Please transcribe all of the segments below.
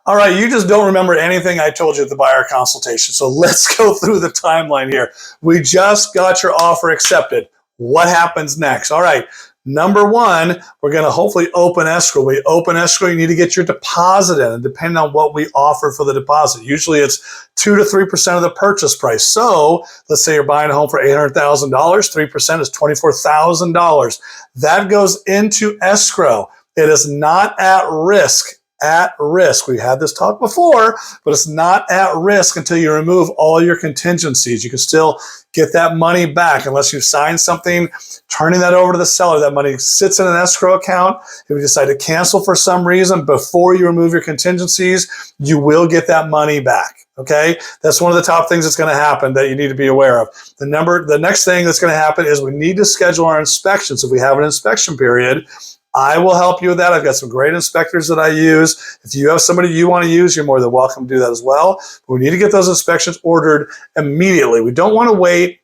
All right, you just don't remember anything I told you at the buyer consultation. So let's go through the timeline here. We just got your offer accepted. What happens next? All right, number one, we're going to hopefully open escrow. We open escrow, you need to get your deposit in, and depending on what we offer for the deposit. Usually it's 2 to 3% of the purchase price. So let's say you're buying a home for $800,000, 3% is $24,000. That goes into escrow. It is not at risk. At risk. We had this talk before, but it's not at risk until you remove all your contingencies. You can still get that money back unless you sign something, turning that over to the seller. That money sits in an escrow account. If you decide to cancel for some reason before you remove your contingencies, you will get that money back. Okay, that's one of the top things that's going to happen that you need to be aware of. The next thing that's going to happen is we need to schedule our inspections. If we have an inspection period, I will help you with that. I've got some great inspectors that I use. If you have somebody you want to use, you're more than welcome to do that as well. But we need to get those inspections ordered immediately. We don't want to wait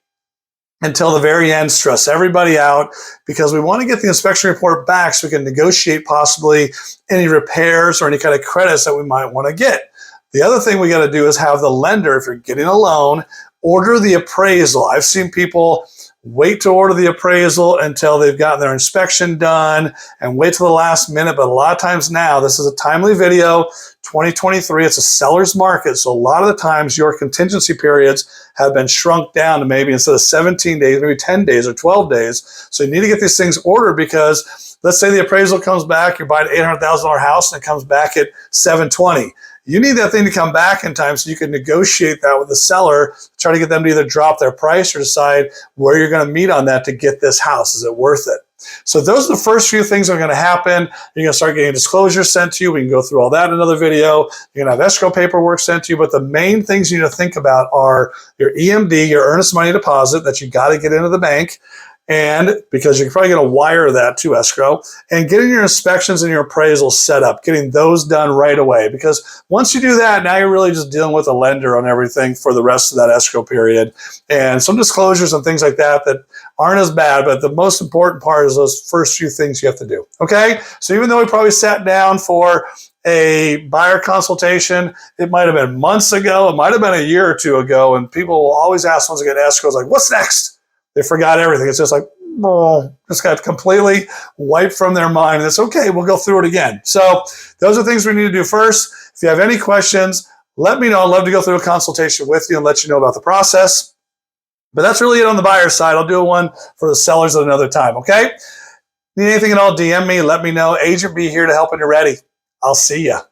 until the very end, stress everybody out, because we want to get the inspection report back so we can negotiate possibly any repairs or any kind of credits that we might want to get. The other thing we got to do is have the lender, if you're getting a loan, order the appraisal. I've seen people wait to order the appraisal until they've gotten their inspection done and wait till the last minute. But a lot of times now, this is a timely video, 2023, it's a seller's market. So a lot of the times your contingency periods have been shrunk down to maybe instead of 17 days, maybe 10 days or 12 days. So you need to get these things ordered because let's say the appraisal comes back, you're buying an $800,000 house and it comes back at 720. You need that thing to come back in time so you can negotiate that with the seller, try to get them to either drop their price or decide where you're going to meet on that to get this house. Is it worth it? So those are the first few things that are going to happen. You're going to start getting disclosures sent to you. We can go through all that in another video. You're going to have escrow paperwork sent to you. But the main things you need to think about are your EMD, your earnest money deposit that you got to get into the bank. And because you're probably going to wire that to escrow, and getting your inspections and your appraisals set up, getting those done right away. Because once you do that, now you're really just dealing with a lender on everything for the rest of that escrow period. And some disclosures and things like that that aren't as bad, but the most important part is those first few things you have to do. Okay? So even though we probably sat down for a buyer consultation, it might have been months ago, it might have been a year or two ago, and people will always ask once they get escrows, like, what's next? They forgot everything. It's just like, oh, just got completely wiped from their mind. And it's okay, we'll go through it again. So those are things we need to do first. If you have any questions, let me know. I'd love to go through a consultation with you and let you know about the process. But that's really it on the buyer side. I'll do one for the sellers at another time, okay? Need anything at all, DM me, let me know. Agent B here to help when you're ready. I'll see ya.